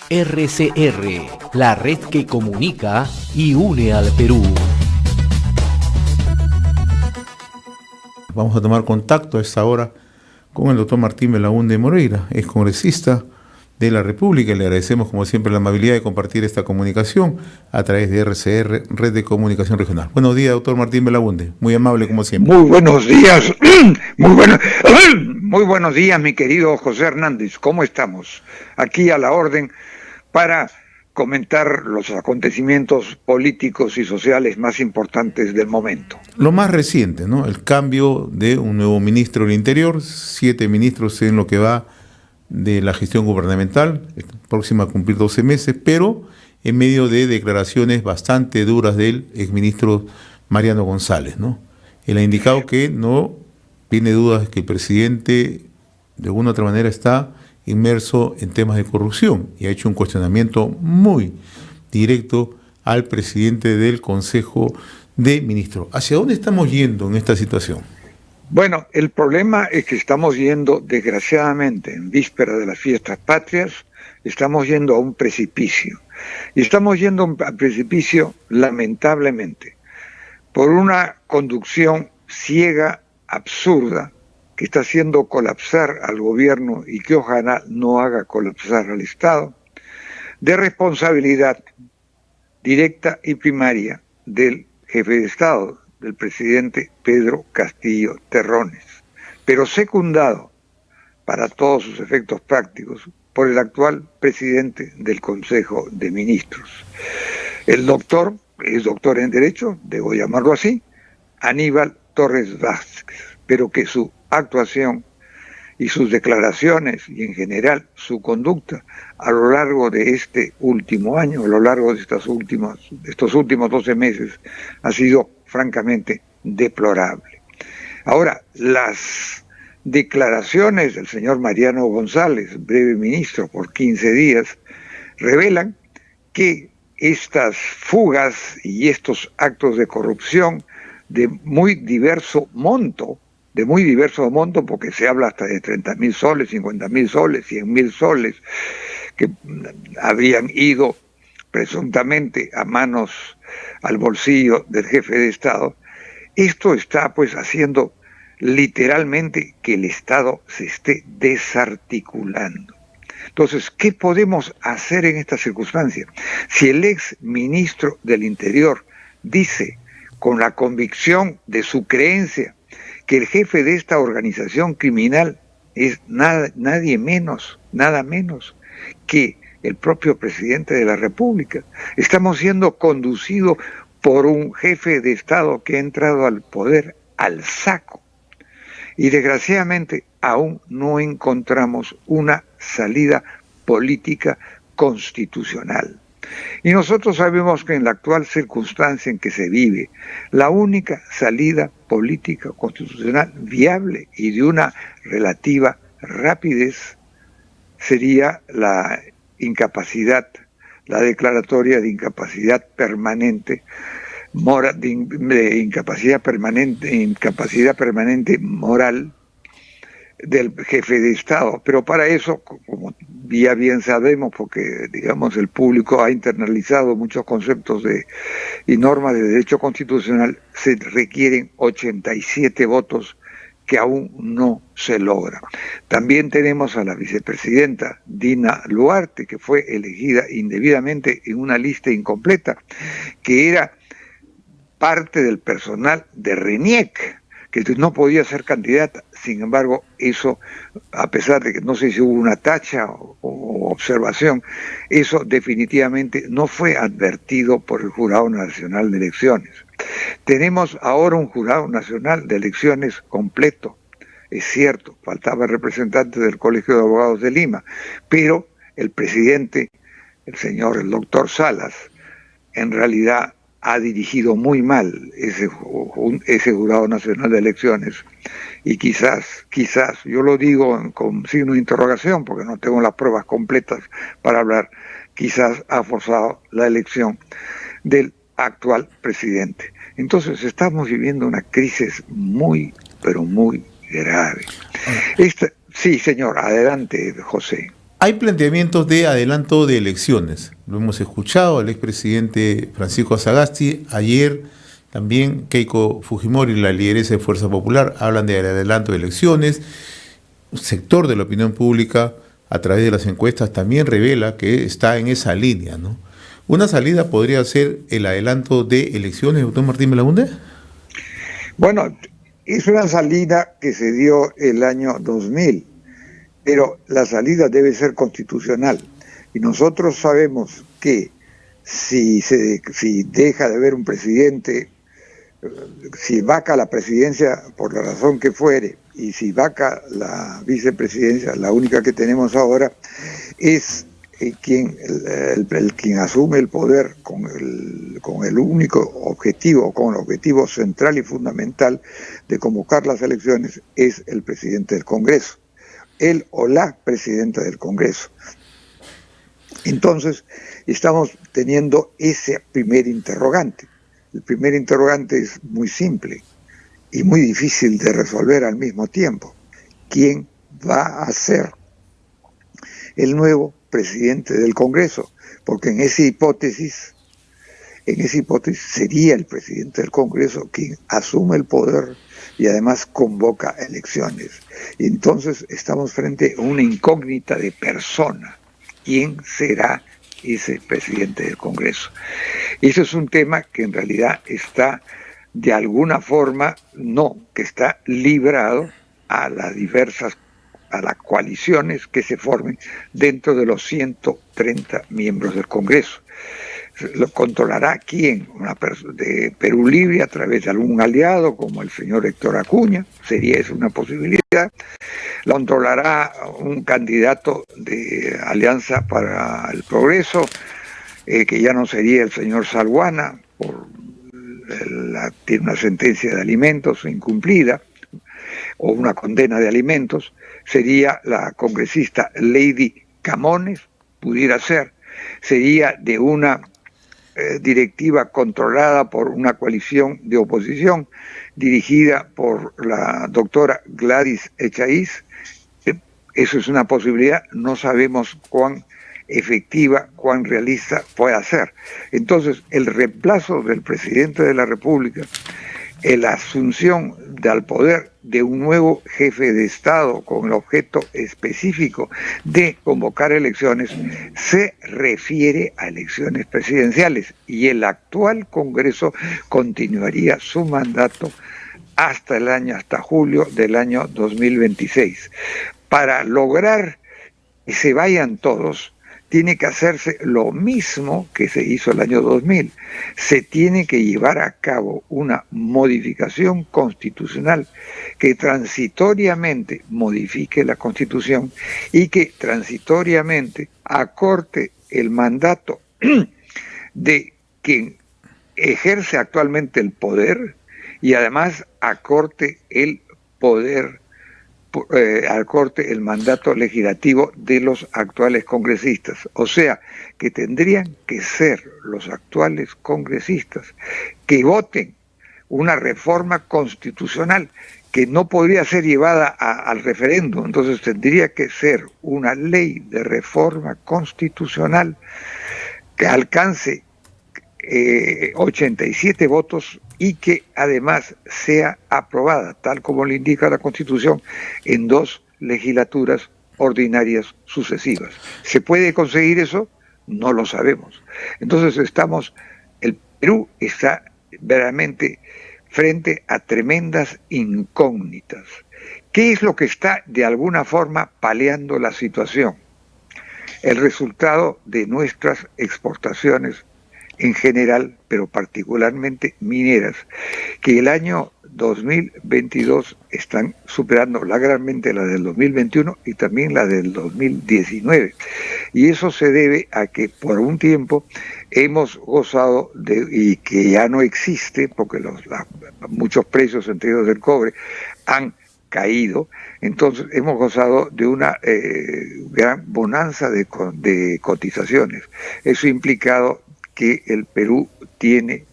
RCR, la red que comunica y une al Perú. Vamos a tomar contacto a esta hora con el doctor Martín Belaúnde Moreira, ex congresista de la República. Le agradecemos como siempre la amabilidad de compartir esta comunicación a través de RCR, Red de Comunicación Regional. Buenos días, doctor Martín Belaúnde, muy amable como siempre. Muy buenos días, muy buenos días, mi querido José Hernández. ¿Cómo estamos? Aquí a la orden para comentar los acontecimientos políticos y sociales más importantes del momento. Lo más reciente, ¿no? El cambio de un nuevo ministro del Interior, 7 ministros en lo que va de la gestión gubernamental, próxima a cumplir 12 meses, pero en medio de declaraciones bastante duras del exministro Mariano González, ¿no? Él ha indicado que no tiene dudas que el presidente de alguna u otra manera está inmerso en temas de corrupción y ha hecho un cuestionamiento muy directo al presidente del Consejo de Ministros. ¿Hacia dónde estamos yendo en esta situación? Bueno, el problema es que estamos yendo, desgraciadamente, en víspera de las fiestas patrias, estamos yendo a un precipicio. Y estamos yendo a un precipicio, lamentablemente, por una conducción ciega, absurda, que está haciendo colapsar al gobierno y que ojalá no haga colapsar al Estado, de responsabilidad directa y primaria del jefe de Estado, del presidente Pedro Castillo Terrones, pero secundado para todos sus efectos prácticos por el actual presidente del Consejo de Ministros. El doctor, es doctor en Derecho, debo llamarlo así, Aníbal Torres Vázquez, pero que su actuación y sus declaraciones y en general su conducta a lo largo de este último año, a lo largo de estos últimos 12 meses, ha sido francamente deplorable. Ahora, las declaraciones del señor Mariano González, breve ministro por 15 días, revelan que estas fugas y estos actos de corrupción de muy diverso monto, porque se habla hasta de 30.000 soles, 50.000 soles, 100.000 soles, que habrían ido presuntamente a manos, al bolsillo del jefe de Estado. Esto está pues haciendo literalmente que el Estado se esté desarticulando. Entonces, ¿qué podemos hacer en esta circunstancia? Si el ex ministro del Interior dice con la convicción de su creencia que el jefe de esta organización criminal es nada menos que el propio presidente de la República. Estamos siendo conducidos por un jefe de Estado que ha entrado al poder al saco. Y desgraciadamente aún no encontramos una salida política constitucional. Y nosotros sabemos que en la actual circunstancia en que se vive, la única salida política constitucional viable y de una relativa rapidez sería la incapacidad, la declaratoria de incapacidad permanente, incapacidad permanente moral del jefe de Estado. Pero para eso, como ya bien sabemos, porque digamos el público ha internalizado muchos conceptos y normas de derecho constitucional, se requieren 87 votos que aún no se logra. También tenemos a la vicepresidenta Dina Luarte, que fue elegida indebidamente en una lista incompleta, que era parte del personal de RENIEC, que no podía ser candidata. Sin embargo, eso, a pesar de que no sé si hubo una tacha o observación, eso definitivamente no fue advertido por el Jurado Nacional de Elecciones. Tenemos ahora un Jurado Nacional de Elecciones completo. Es cierto, faltaba representante del Colegio de Abogados de Lima, pero el presidente, el doctor Salas, en realidad ha dirigido muy mal ese Jurado Nacional de Elecciones y quizás, yo lo digo con signo de interrogación porque no tengo las pruebas completas para hablar, quizás ha forzado la elección del actual presidente. Entonces estamos viviendo una crisis muy, pero muy grave. Sí, señor, adelante, José. Hay planteamientos de adelanto de elecciones. Lo hemos escuchado al expresidente Francisco Sagasti. Ayer también Keiko Fujimori, la lideresa de Fuerza Popular, hablan de adelanto de elecciones. Un sector de la opinión pública, a través de las encuestas, también revela que está en esa línea, ¿no? ¿Una salida podría ser el adelanto de elecciones, doctor Martín Belaunde? Bueno, es una salida que se dio el año 2000, pero la salida debe ser constitucional. Y nosotros sabemos que si deja de haber un presidente, si vaca la presidencia por la razón que fuere, y si vaca la vicepresidencia, la única que tenemos ahora, es quien asume el poder con el único objetivo, con el objetivo central y fundamental de convocar las elecciones, es el presidente del Congreso. Él o la presidenta del Congreso. Entonces, estamos teniendo ese primer interrogante. El primer interrogante es muy simple y muy difícil de resolver al mismo tiempo. ¿Quién va a ser el nuevo presidente del Congreso? Porque en esa hipótesis sería el presidente del Congreso quien asume el poder y además convoca elecciones. Y entonces estamos frente a una incógnita de persona. ¿Quién será ese presidente del Congreso? Eso es un tema que en realidad está de alguna forma, que está librado a las coaliciones que se formen dentro de los 130 miembros del Congreso. Lo controlará quién, de Perú Libre a través de algún aliado como el señor Héctor Acuña, sería esa una posibilidad. Lo controlará un candidato de Alianza para el Progreso, que ya no sería el señor Salguana, tiene una sentencia de alimentos incumplida o una condena de alimentos. Sería la congresista Lady Camones, pudiera ser. Sería de una directiva controlada por una coalición de oposición dirigida por la doctora Gladys Echaíz. Eso es una posibilidad, no sabemos cuán efectiva, cuán realista pueda ser. Entonces, el reemplazo del presidente de la República, la asunción al poder de un nuevo jefe de Estado con el objeto específico de convocar elecciones, se refiere a elecciones presidenciales y el actual Congreso continuaría su mandato hasta julio del año 2026. Para lograr que se vayan todos, tiene que hacerse lo mismo que se hizo el año 2000. Se tiene que llevar a cabo una modificación constitucional que transitoriamente modifique la Constitución y que transitoriamente acorte el mandato de quien ejerce actualmente el poder y además acorte el mandato legislativo de los actuales congresistas. O sea, que tendrían que ser los actuales congresistas que voten una reforma constitucional que no podría ser llevada al referéndum. Entonces tendría que ser una ley de reforma constitucional que alcance 87 votos y que además sea aprobada, tal como le indica la Constitución, en 2 legislaturas ordinarias sucesivas. ¿Se puede conseguir eso? No lo sabemos. Entonces el Perú está verdaderamente frente a tremendas incógnitas. ¿Qué es lo que está de alguna forma paliando la situación? El resultado de nuestras exportaciones en general, pero particularmente mineras, que el año 2022 están superando largamente la del 2021 y también la del 2019. Y eso se debe a que por un tiempo hemos gozado y que ya no existe, porque muchos precios, entre ellos del cobre, han caído. Entonces hemos gozado de una gran bonanza de cotizaciones. Eso ha implicado que el Perú tiene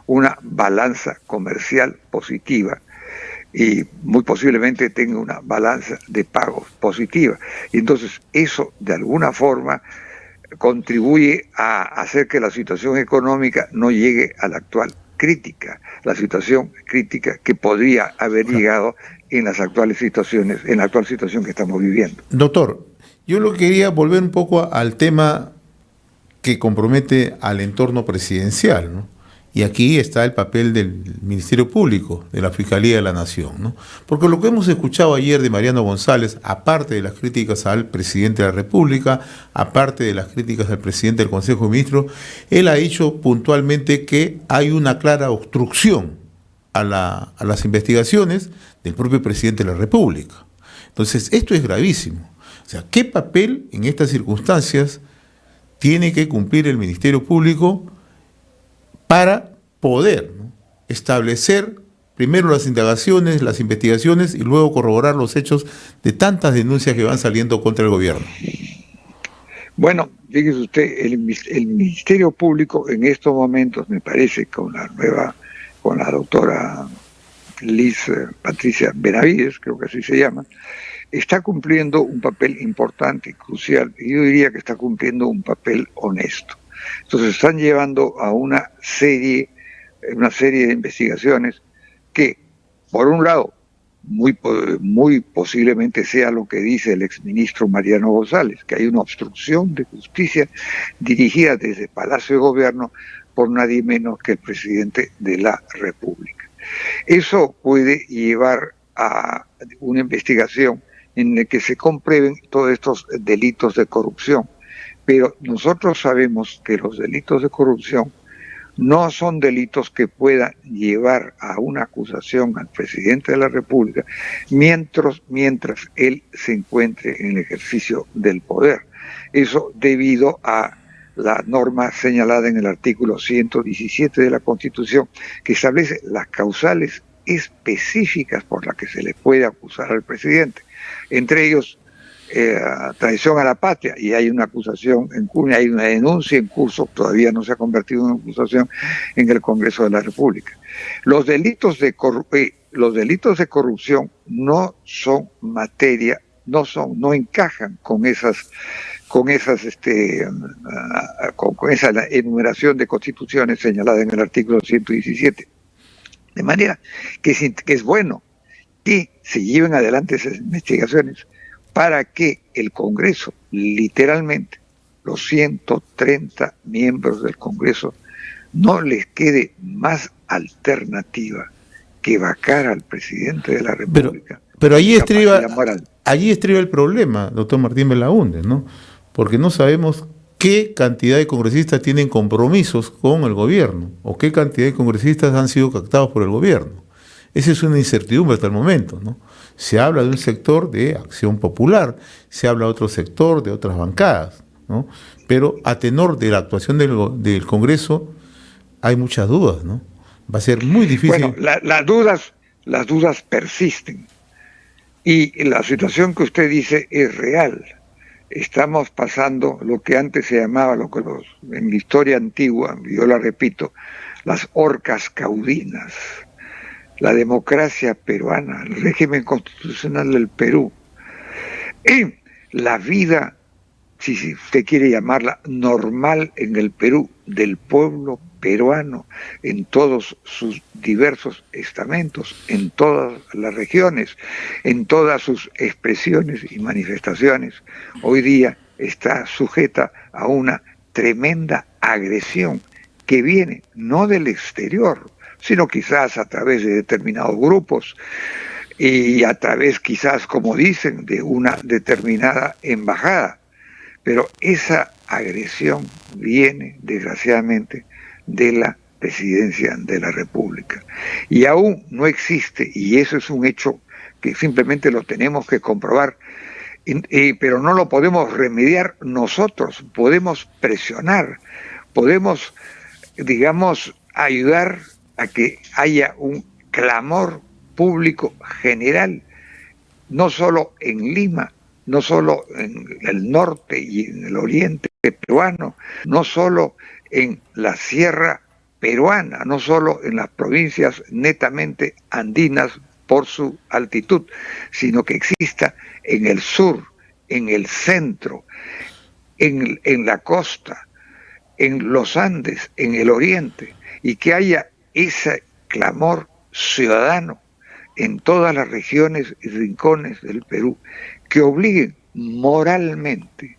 una balanza comercial positiva y muy posiblemente tenga una balanza de pagos positiva. Y entonces eso de alguna forma contribuye a hacer que la situación económica no llegue a la actual crítica, la situación crítica que podría haber llegado en las actuales situaciones, en la actual situación que estamos viviendo. Doctor, yo lo quería volver un poco al tema que compromete al entorno presidencial, ¿no? Y aquí está el papel del Ministerio Público, de la Fiscalía de la Nación, ¿no? Porque lo que hemos escuchado ayer de Mariano González, aparte de las críticas al presidente de la República, aparte de las críticas al presidente del Consejo de Ministros, él ha dicho puntualmente que hay una clara obstrucción a las investigaciones del propio presidente de la República. Entonces, esto es gravísimo. O sea, ¿qué papel en estas circunstancias tiene que cumplir el Ministerio Público para poder, ¿no?, establecer primero las indagaciones, las investigaciones y luego corroborar los hechos de tantas denuncias que van saliendo contra el gobierno? Bueno, fíjese usted, el Ministerio Público en estos momentos, me parece, con la doctora Liz Patricia Benavides, creo que así se llama, está cumpliendo un papel importante y crucial, y yo diría que está cumpliendo un papel honesto. Entonces están llevando a una serie de investigaciones que, por un lado, muy posiblemente sea lo que dice el exministro Mariano González, que hay una obstrucción de justicia dirigida desde Palacio de Gobierno por nadie menos que el presidente de la República. Eso puede llevar a una investigación en la que se comprueben todos estos delitos de corrupción. Pero nosotros sabemos que los delitos de corrupción no son delitos que puedan llevar a una acusación al presidente de la República mientras él se encuentre en el ejercicio del poder. Eso debido a la norma señalada en el artículo 117 de la Constitución, que establece las causales específicas por las que se le puede acusar al presidente. Entre ellos, traición a la patria, y hay una acusación en curso, hay una denuncia en curso, todavía no se ha convertido en acusación en el Congreso de la República. Los delitos de corrupción no son materia, no encajan con esa enumeración de constituciones señalada en el artículo 117. De manera que es bueno que se lleven adelante esas investigaciones para que el Congreso, literalmente, los 130 miembros del Congreso, no les quede más alternativa que vacar al presidente de la República. Pero allí estriba el problema, doctor Martín Belaúnde, ¿no? Porque no sabemos qué cantidad de congresistas tienen compromisos con el gobierno o qué cantidad de congresistas han sido captados por el gobierno. Esa es una incertidumbre hasta el momento, ¿no? Se habla de un sector de Acción Popular, se habla de otro sector, de otras bancadas, ¿no? Pero a tenor de la actuación del Congreso hay muchas dudas, ¿no? Va a ser muy difícil. Bueno, las dudas persisten. Y la situación que usted dice es real. Estamos pasando lo que antes se llamaba, en la historia antigua, yo la repito, las horcas caudinas. La democracia peruana, el régimen constitucional del Perú, y la vida, si usted quiere llamarla normal en el Perú, del pueblo peruano, en todos sus diversos estamentos, en todas las regiones, en todas sus expresiones y manifestaciones, hoy día está sujeta a una tremenda agresión que viene no del exterior, sino quizás a través de determinados grupos y a través quizás, como dicen, de una determinada embajada. Pero esa agresión viene, desgraciadamente, de la presidencia de la República. Y aún no existe, y eso es un hecho que simplemente lo tenemos que comprobar, pero no lo podemos remediar nosotros, podemos presionar, podemos, digamos, ayudar a que haya un clamor público general, no solo en Lima, no solo en el norte y en el oriente peruano, no solo en la sierra peruana, no solo en las provincias netamente andinas por su altitud, sino que exista en el sur, en el centro, en la costa, en los Andes, en el oriente, y que haya ese clamor ciudadano en todas las regiones y rincones del Perú, que obliguen moralmente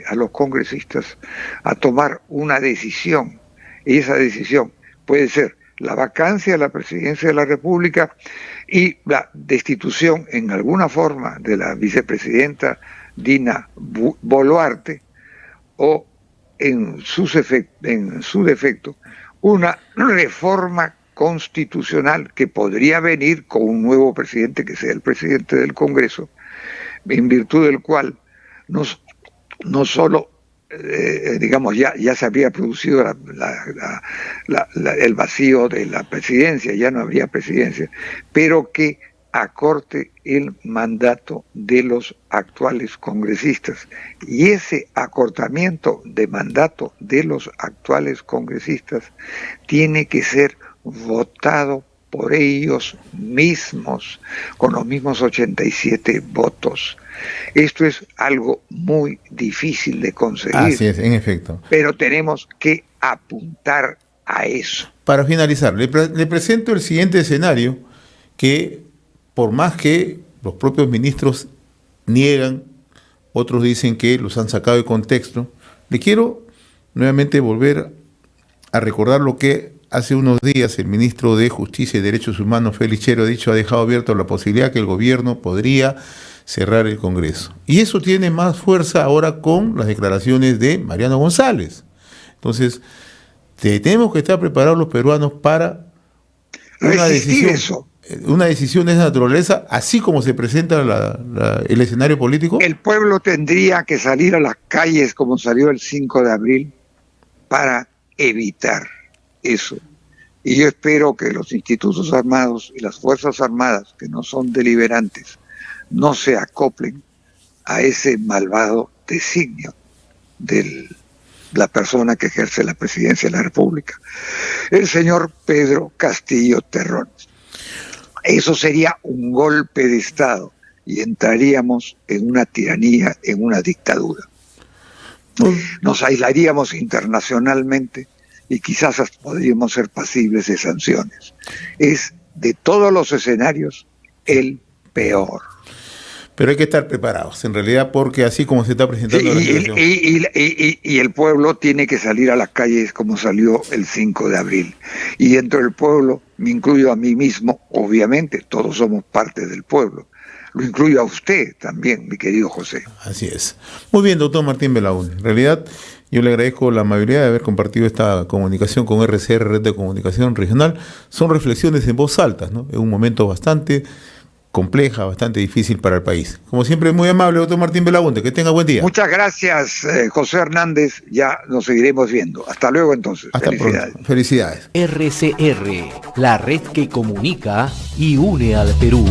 a los congresistas a tomar una decisión, y esa decisión puede ser la vacancia de la presidencia de la República y la destitución en alguna forma de la vicepresidenta Dina Boluarte, o en su defecto una reforma constitucional que podría venir con un nuevo presidente que sea el presidente del Congreso, en virtud del cual no solo digamos, ya se había producido el vacío de la presidencia, ya no habría presidencia, pero que acorte el mandato de los actuales congresistas. Y ese acortamiento de mandato de los actuales congresistas tiene que ser votado por ellos mismos, con los mismos 87 votos. Esto es algo muy difícil de conseguir. Así es, en efecto. Pero tenemos que apuntar a eso. Para finalizar, le presento el siguiente escenario que, por más que los propios ministros niegan, otros dicen que los han sacado de contexto, le quiero nuevamente volver a recordar lo que hace unos días el ministro de Justicia y Derechos Humanos, Félix Chero, ha dejado abierto la posibilidad que el gobierno podría cerrar el Congreso. Y eso tiene más fuerza ahora con las declaraciones de Mariano González. Entonces, tenemos que estar preparados los peruanos para una decisión de esa naturaleza, así como se presenta el escenario político. El pueblo tendría que salir a las calles como salió el 5 de abril para evitar eso. Y yo espero que los institutos armados y las fuerzas armadas, que no son deliberantes, no se acoplen a ese malvado designio de la persona que ejerce la presidencia de la República, el señor Pedro Castillo Terrones. Eso sería un golpe de Estado y entraríamos en una tiranía, en una dictadura. Nos aislaríamos internacionalmente y quizás podríamos ser pasibles de sanciones. Es, de todos los escenarios, el peor. Pero hay que estar preparados, en realidad, porque así como se está presentando la situación. Y el pueblo tiene que salir a las calles como salió el 5 de abril. Y dentro del pueblo, me incluyo a mí mismo, obviamente, todos somos parte del pueblo. Lo incluyo a usted también, mi querido José. Así es. Muy bien, doctor Martín Belaúnde. En realidad, yo le agradezco la amabilidad de haber compartido esta comunicación con RCR, Red de Comunicación Regional. Son reflexiones en voz alta, ¿no? En un momento bastante compleja, bastante difícil para el país. Como siempre, muy amable, doctor Martín Belaúnde. Que tenga buen día. Muchas gracias, José Hernández. Ya nos seguiremos viendo. Hasta luego, entonces. Hasta pronto. Felicidades. RCR, la red que comunica y une al Perú.